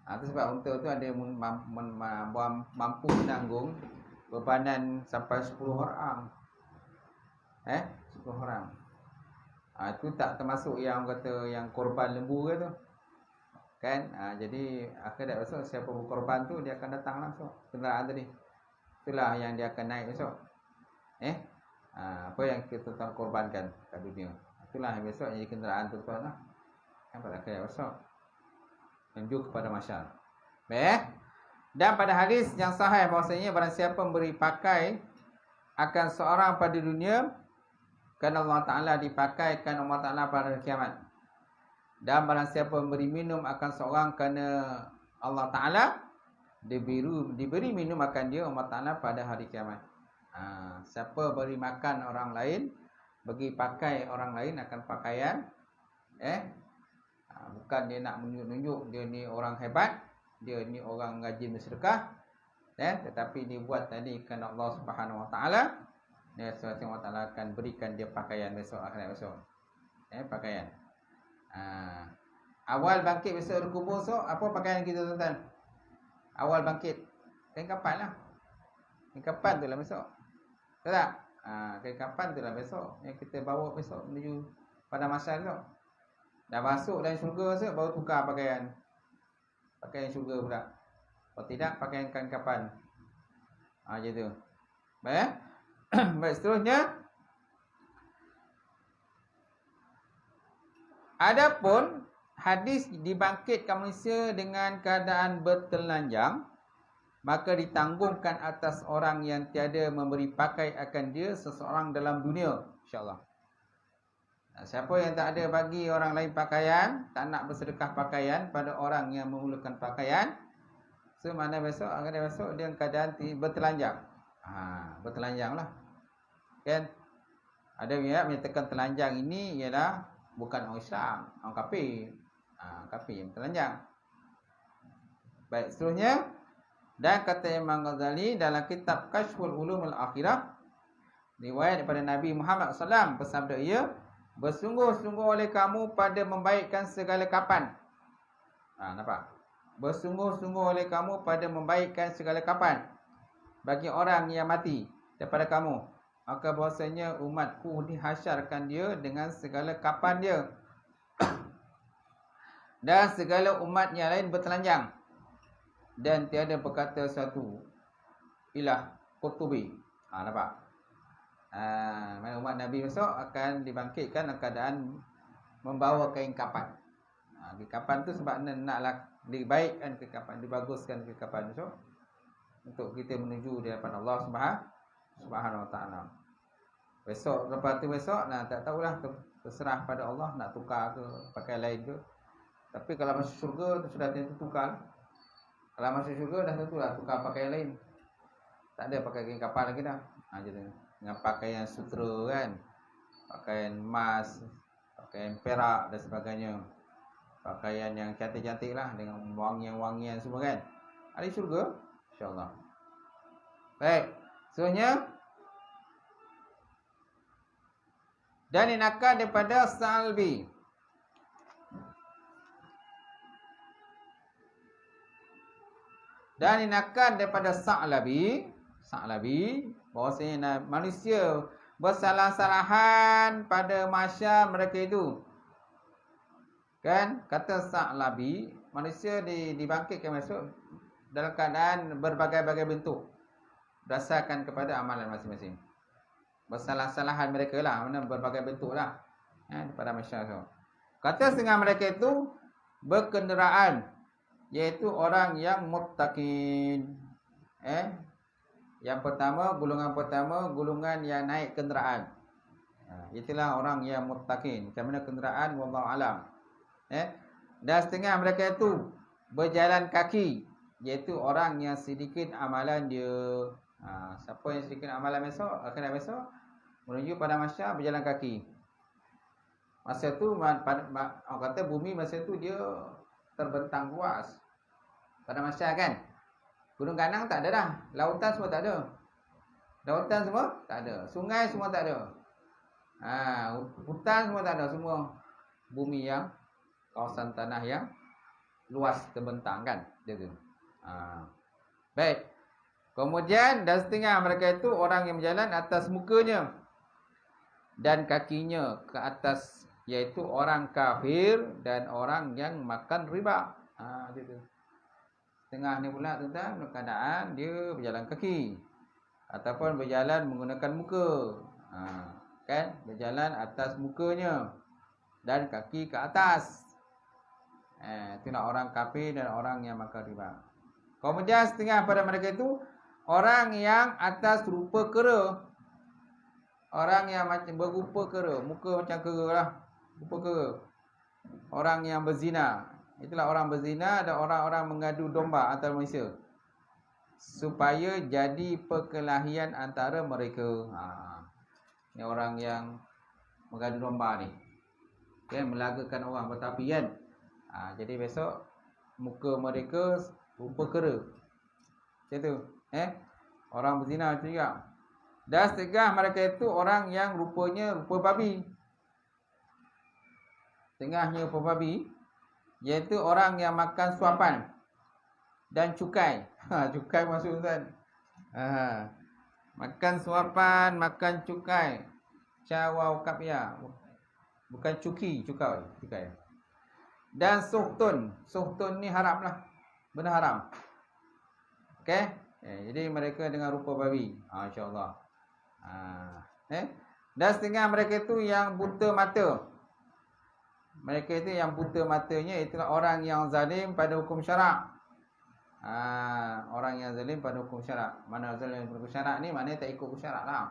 Itu sebab unta tu ada mampu menanggung bebanan sampai 10 orang. 10 orang. Itu tak termasuk yang kata yang korban lembu ke tu. Kan? Jadi akhirat besok siapa berkorban tu dia akan datang langsung kenderaan tadi. Itulah yang dia akan naik besok. Apa yang kita tuan korbankan kat dunia. Itulah yang besok jadi kenderaan tuan lah. Kan pada akhirat besok. Menuju kepada masyarakat. Baik. Dan pada hadis yang sahih bahawasanya barang siapa memberi pakai akan seorang pada dunia, kerana Allah Ta'ala dipakaikan Allah Ta'ala pada hari kiamat. Dan barang siapa memberi minum akan seorang kerana Allah Ta'ala, diberi minum akan dia Allah Ta'ala pada hari kiamat. Siapa beri makan orang lain, bagi pakai orang lain akan pakaian, bukan dia nak menunjuk dia ni orang hebat, dia ni orang rajin bersedekah, tetapi dia buat tadi kerana Allah Subhanahu Wa Ta'ala. Sesuatu Allah Ta'ala akan berikan dia pakaian besok akhirat besok. Pakaian. Awal bangkit besok di kubur besok, apa pakaian kita tuan-tuan? Awal bangkit kain kapan lah. Kain kapan tu lah besok. Betul tak? Kain kapan tu lah besok yang kita bawa besok menuju pada masa besok. Dah masuk dalam syurga besok baru tukar pakaian. Pakaian syurga pula. Kalau tidak pakaian kain kapan. Macam tu. Baik. Baik, seterusnya. Adapun hadis dibangkitkan manusia dengan keadaan bertelanjang, maka ditanggungkan atas orang yang tiada memberi pakai akan dia seseorang dalam dunia, insya-Allah. Siapa yang tak ada bagi orang lain pakaian, tak nak bersedekah pakaian pada orang yang memerlukan pakaian, semana besok dia keadaan bertelanjang. Bertelanjang lah. Kan? Ada yang menyatakan telanjang ini ialah bukan orang Islam, orang kafir. Kafir yang telanjang. Baik, seterusnya. Dan kata Imam Ghazali dalam kitab Kashful Ulumul Akhirah, riwayat daripada Nabi Muhammad SAW, bersabda ia, bersungguh-sungguh oleh kamu pada membaikkan segala kapan. Nampak? Bersungguh-sungguh oleh kamu pada membaikkan segala kapan bagi orang yang mati daripada kamu, maka bahasanya umatku dihasyarkan dia dengan segala kapan dia. Dan segala umat yang lain bertelanjang, dan tiada berkata satu ilah kutubi. Nampak? Mana umat Nabi besok akan dibangkitkan dalam keadaan membawa kain kapan. Kain kapan tu sebab naklah dibaikkan kain kapan, dibaguskan kain kapan besok untuk kita menuju di hadapan Allah Subhanahu Wa Ta'ala. Besok, lepas tu besok, tak tahulah, terserah pada Allah nak tukar ke pakai lain ke. Tapi kalau masuk syurga tu sudah tentu tukar. Kalau masuk syurga dah tentulah tukar pakaian lain. Tak ada pakai kain kapal lagi dah. Jadi dengan pakaian sutra kan, pakaian emas, pakaian perak dan sebagainya. Pakaian yang cantik-cantik lah, dengan wangian-wangian semua kan. Ada syurga, insya-Allah. Baik, seterusnya. Dan dinakan daripada Salbi. Dan dinakan daripada Sa'labi, bahawasanya manusia bersalah-salahan pada mahsyar mereka itu. Kan? Kata Sa'labi, manusia dibangkitkan masuk dalam keadaan berbagai-bagai bentuk berdasarkan kepada amalan masing-masing. Bersalah-salahan mereka lah, mana berbagai bentuk lah, pada mahsyar tu. Kata setengah mereka itu berkenderaan, iaitu orang yang muttaqin. Yang pertama, golongan yang naik kenderaan. Itulah orang yang muttaqin. Macam mana kenderaan, wallahu alam. Dan setengah mereka itu berjalan kaki, iaitu orang yang sedikit amalan dia. Siapa yang sedikit amalan besok, akhirat besok, menuju pada mahsyar berjalan kaki. Masa tu orang kata bumi masa tu dia terbentang luas. Pada masa kan. Gunung Ganang tak ada dah. Lautan semua tak ada. Lautan semua tak ada. Sungai semua tak ada. Hutan semua tak ada. Semua bumi yang kawasan tanah yang luas terbentang kan. Dia tu. Baik. Kemudian dan setengah mereka itu orang yang berjalan atas mukanya dan kakinya ke atas, iaitu orang kafir dan orang yang makan riba. Dia tu. Setengah ni pula tuan-tuan keadaan dia berjalan kaki ataupun berjalan menggunakan muka. Kan? Berjalan atas mukanya dan kaki ke atas. Itulah orang kafir dan orang yang makan riba. Kemudian setengah pada mereka itu orang yang atas rupa kera. Orang yang macam berupa kera, muka macam kera lah. Rupa kera. Orang yang berzina. Itulah orang berzina dan orang-orang mengadu domba antara manusia, supaya jadi perkelahian antara mereka. Ini orang yang mengadu domba ni, kan, melagakan orang bertapi kan. Jadi besok muka mereka rupa kera. Macam tu. Orang berzina macam juga. Dan setengah mereka itu orang yang rupanya rupa babi. Tengahnya rupa babi, iaitu orang yang makan suapan dan cukai. Cukai masuk kan. Makan suapan, makan cukai. Cawau kapya. Bukan cukai. Dan suhtun. Suhtun ni haram lah. Benda haram. Okey. Jadi mereka dengan rupa babi. InsyaAllah. Dan setengah mereka itu yang buta mata. Mereka itu yang buta matanya, itulah orang yang zalim pada hukum syarak. Orang yang zalim pada hukum syarak. Mana zalim pada hukum syarak ni, maknanya tak ikut hukum syarak lah.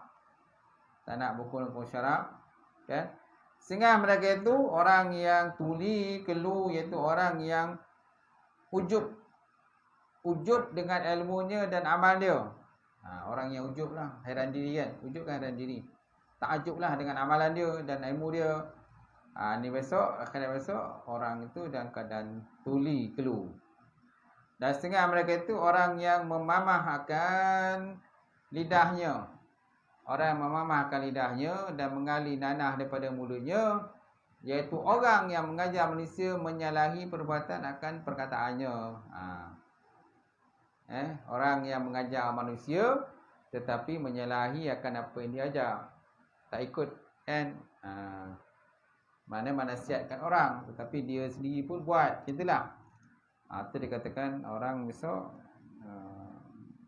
Tak nak buku hukum syarak. Kan? Sehingga mereka itu orang yang tuli, kelu, iaitu orang yang ujub. Ujub dengan ilmunya dan amal dia. Orang yang ujub lah, heran diri kan. Ujub kan heran diri. Takjub lah dengan amalan dia dan ilmu dia. Ni besok, akhirat besok, orang itu dalam keadaan tuli, kelu. Dan setengah mereka itu orang yang memamahkan lidahnya. Orang yang memamahkan lidahnya dan mengalir nanah daripada mulutnya, iaitu orang yang mengajar manusia menyalahi perbuatan akan perkataannya. Orang yang mengajar manusia tetapi menyalahi akan apa yang diajar. Tak ikut kan. Mana nasihatkan orang tetapi dia sendiri pun buat. Itulah. Itu dikatakan orang besok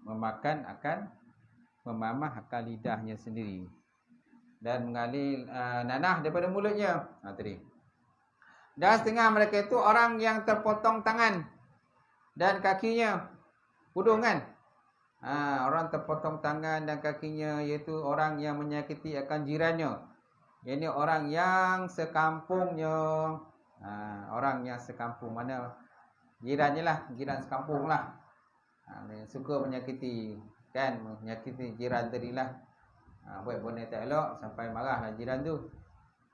memakan akan memamah akan lidahnya sendiri dan mengalir nanah daripada mulutnya. Tadi. Dan setengah mereka itu orang yang terpotong tangan dan kakinya. Hudung kan. Orang terpotong tangan dan kakinya, iaitu orang yang menyakiti akan jirannya. Ini orang yang sekampungnya. Orang yang sekampung, mana jirannya lah, jiran sekampung lah. Suka menyakiti, kan, menyakiti jiran tadi lah. Buat benda tak elok sampai marahlah jiran tu,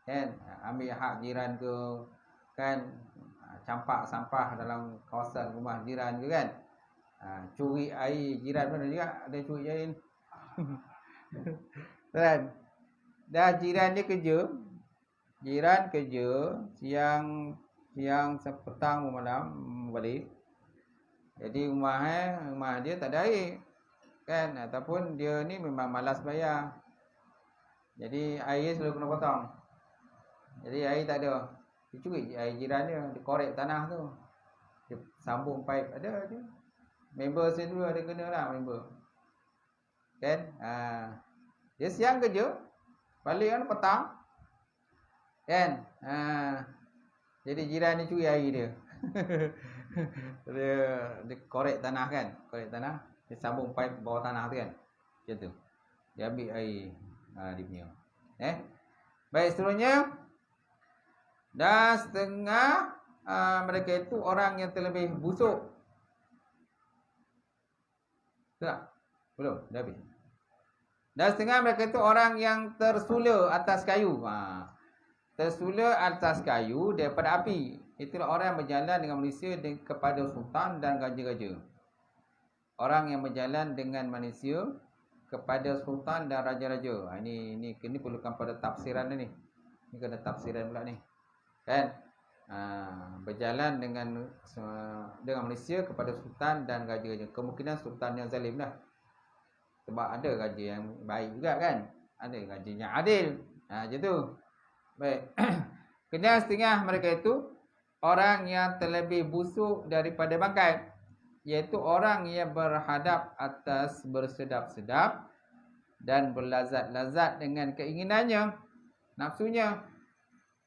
kan. Ambil hak jiran ke, kan. Campak sampah dalam kawasan rumah jiran ke, kan. Curi air jiran pun ada juga. Ada curi air. Kan. Dah jiran dia kerja. Jiran kerja siang petang malam balik. Jadi rumah dia tak ada air. Kan, ataupun dia ni memang malas bayar. Jadi air selalu kena potong. Jadi air tak ada. Dia curi air jiran dia, dia korek tanah tu. Dia sambung pipe, ada je. Member saya dulu ada kena lah member. Kan? Dia siang kerja, balik kan petang. Kan? Jadi jiran ni curi air dia. dia korek tanah kan? Korek tanah, dia sambung pipe bawah tanah tu kan? Macam tu. Dia ambil air dia punya. Baik, seterusnya. Dan setengah mereka itu orang yang terlebih busuk. Tak? Belum? Dah habis. Dan setengah mereka itu orang yang tersula atas kayu. tersula atas kayu daripada api. Itulah orang yang berjalan dengan manusia kepada sultan dan raja-raja. Orang yang berjalan dengan manusia kepada sultan dan raja-raja. Ini perlukan pada tafsiran ni. Ini kena tafsiran pula ni. Kan? Berjalan dengan manusia kepada sultan dan raja-raja. Kemungkinan sultan yang zalim lah. Sebab ada raja yang baik juga kan. Ada raja yang adil. Macam tu. Baik. Kemudian setengah mereka itu orang yang terlebih busuk daripada bangkai. Iaitu orang yang berhadap atas bersedap-sedap dan berlazat-lazat dengan keinginannya, nafsunya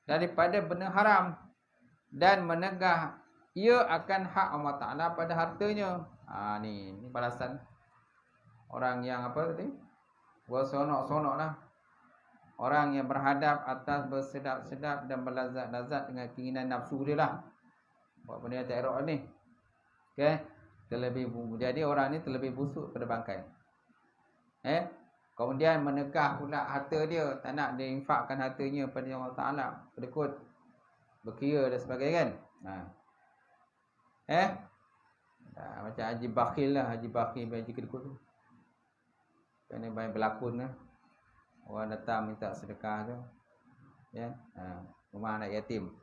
daripada benda haram dan menegah ia akan hak Allah Ta'ala pada hartanya. Ni balasan orang yang apa tadi? Bersonok-sonok lah. Orang yang berhadap atas bersedap-sedap dan berlazat-lazat dengan keinginan nafsu dia lah. Buat benda yang tak elok ni. Okay. Jadi orang ni terlebih busuk pada bangkai. Kemudian menegah pula harta dia. Tak nak dia infakkan hartanya pada Allah Ta'ala. Kedekut. Berkira dan sebagainya kan. Macam haji bakhil lah. Haji bakhil, haji kedekut tu. Kerana banyak berlakon lah. Orang datang minta sedekah tu. Rumah anak yatim.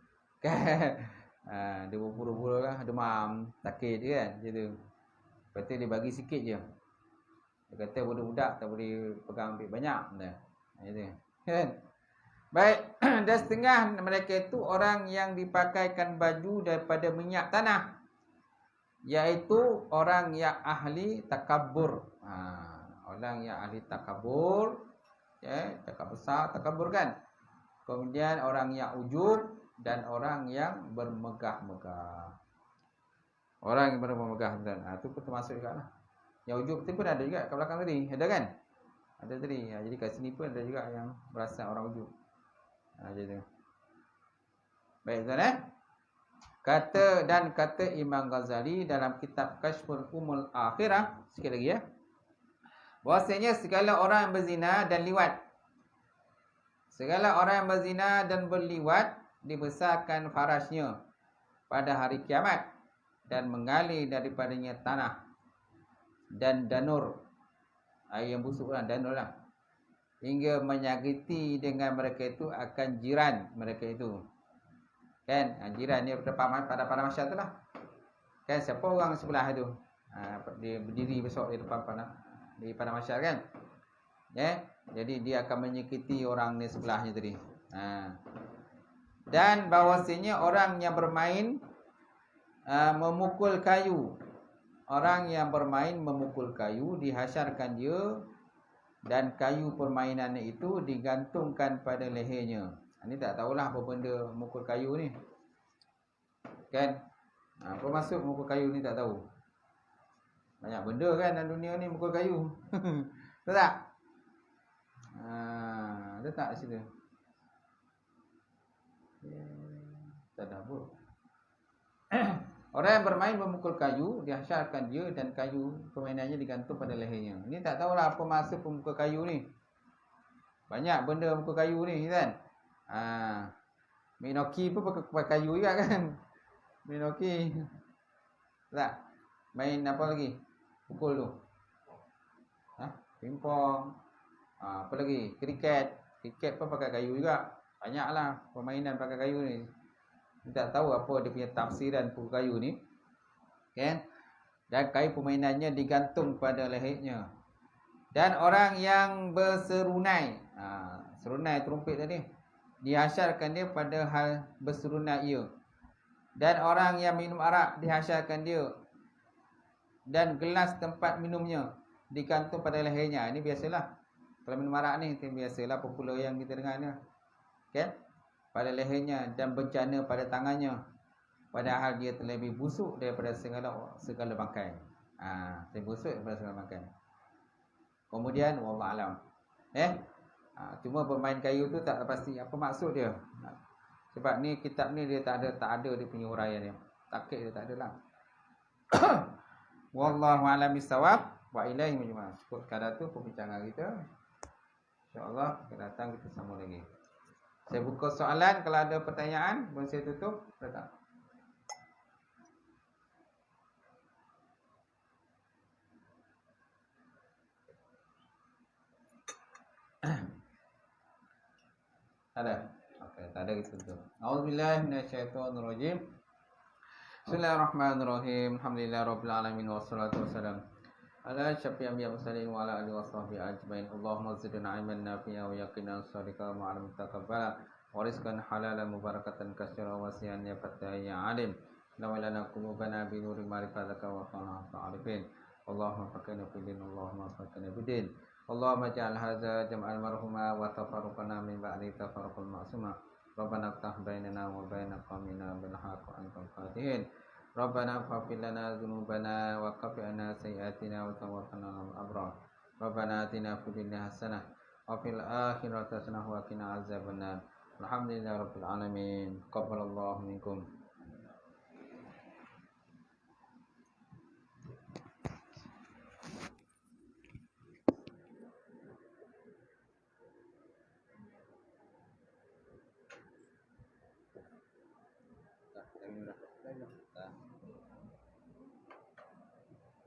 Dia berpura-pura lah, demam, sakit je kan, macam tu. Lepas tu dia bagi sikit je. Dia kata budak-budak tak boleh pegang ambil banyak. Macam tu. Kan? Baik, dan setengah mereka itu orang yang dipakaikan baju daripada minyak tanah. Iaitu orang yang ahli takabur. Orang yang ahli takabur. Cakap besar, takabur kan. Kemudian orang yang ujub. Dan orang yang bermegah-megah. Orang yang bermegah itu pun termasuk juga lah. Yang ujub tu pun ada juga kat belakang tadi. Ada kan? Ada tadi. Jadi kat sini pun ada juga yang berasal orang ujub. Macam tu. Baik tuan Kata Imam Ghazali dalam kitab Kashful Umul Akhirah. Sikit lagi ya. Bahasanya segala orang yang berzina dan liwat. Segala orang yang berzina dan berliwat dibesarkan farasnya pada hari kiamat dan mengalir daripadanya tanah dan danur, air yang busuk lah, danur lah, hingga menyakiti dengan mereka itu akan jiran mereka itu kan. Jiran dia pada masyarakat tu lah kan. Siapa orang sebelah tu, dia berdiri besok di depan pada masyarakat kan. Jadi dia akan menyakiti orang ni sebelahnya tadi. Dan bahawasanya orang yang bermain memukul kayu. Orang yang bermain memukul kayu dihasyarkan dia dan kayu permainannya itu digantungkan pada lehernya. Ini tak tahulah apa benda memukul kayu ni. Kan? Apa maksud memukul kayu ni tak tahu. Banyak benda kan dalam dunia ni memukul kayu. Tahu tak? Ada tak di situ? Tak ada pun. Orang yang bermain memukul kayu dihasyarkan dia dan kayu permainannya digantung pada lehernya. Ini tak tahulah apa maksud pemukul kayu ni. Banyak benda memukul kayu ni kan. Minoki pun pakai kayu juga kan. Minoki. Tak. Main apa lagi? Pukul tu. Pingpong. Apa lagi? Kriket. Kriket pun pakai kayu juga. Banyaklah permainan pakai kayu ni. Tak tahu apa dia punya tafsiran pukul kayu ni. Kan? Dan kayu permainannya digantung pada lehernya. Dan orang yang berserunai. Serunai terumpet tadi. Dihasyarkan dia pada hal berserunai ia. Dan orang yang minum arak dihasyarkan dia. Dan gelas tempat minumnya digantung pada lehernya. Ini biasalah. Kalau minum arak ni biasalah popular yang kita dengar ni. Okay? Pada lehernya dan bencana pada tangannya. Padahal dia terlebih busuk daripada segala bangkai. Terlebih busuk daripada segala bangkai. Kemudian wallahualam. Cuma bermain kayu tu tak pasti apa maksud dia. Sebab ni kitab ni dia tak ada dia punya huraian dia. Takkik dia tak ada lah. Wallahualam bisawab wa ilaihi majma'. Cukup sekadar tu perbincangan kita. InsyaAllah akan datang kita sambung lagi. Saya buka soalan, kalau ada pertanyaan, boleh saya tutup? Tak. Ada? Okey, tak ada kita tutup. A'udzubillahi minasyaitonirrajim. Bismillahirrahmanirrahim. Alhamdulillahirabbil alamin wassalatu wassalamu ala asyrafil anbiya'i mursalin wa ala alihi washabbihi ajmain. Allahumma zidna ilman nafi'a wa yaqinan shadiqan wa 'ilman mutaqabbala wa rizqan halalan mubarakatan katsiran wasi'an ya fatah ya alim. Lawalana qulubana bi nuri ma'rifatika wa fana ta'rifin. Allahumma faqina fid din, Allahumma faqina fid din. Allahumma ja'al hadza jam'al marhuma wa tafarruqana min ba'di tafarruqal ma'suma. Rabbana iftah bainana wa baina qaumina bil haqqi wa antal fatihin. Rabbana faghfir lana dzunubana wa kaffir 'anna sayyi'atina wa tawaffana ma'al abrar. Rabbana atina fid dunya hasanah wa fil akhirati hasanah wa qina azabannar. Alhamdulillahi rabbil alamin. Qabbalallahu minkum.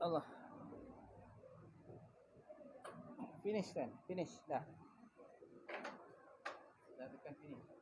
Allah. Finish kan? Finish dah. Dah tekan finish.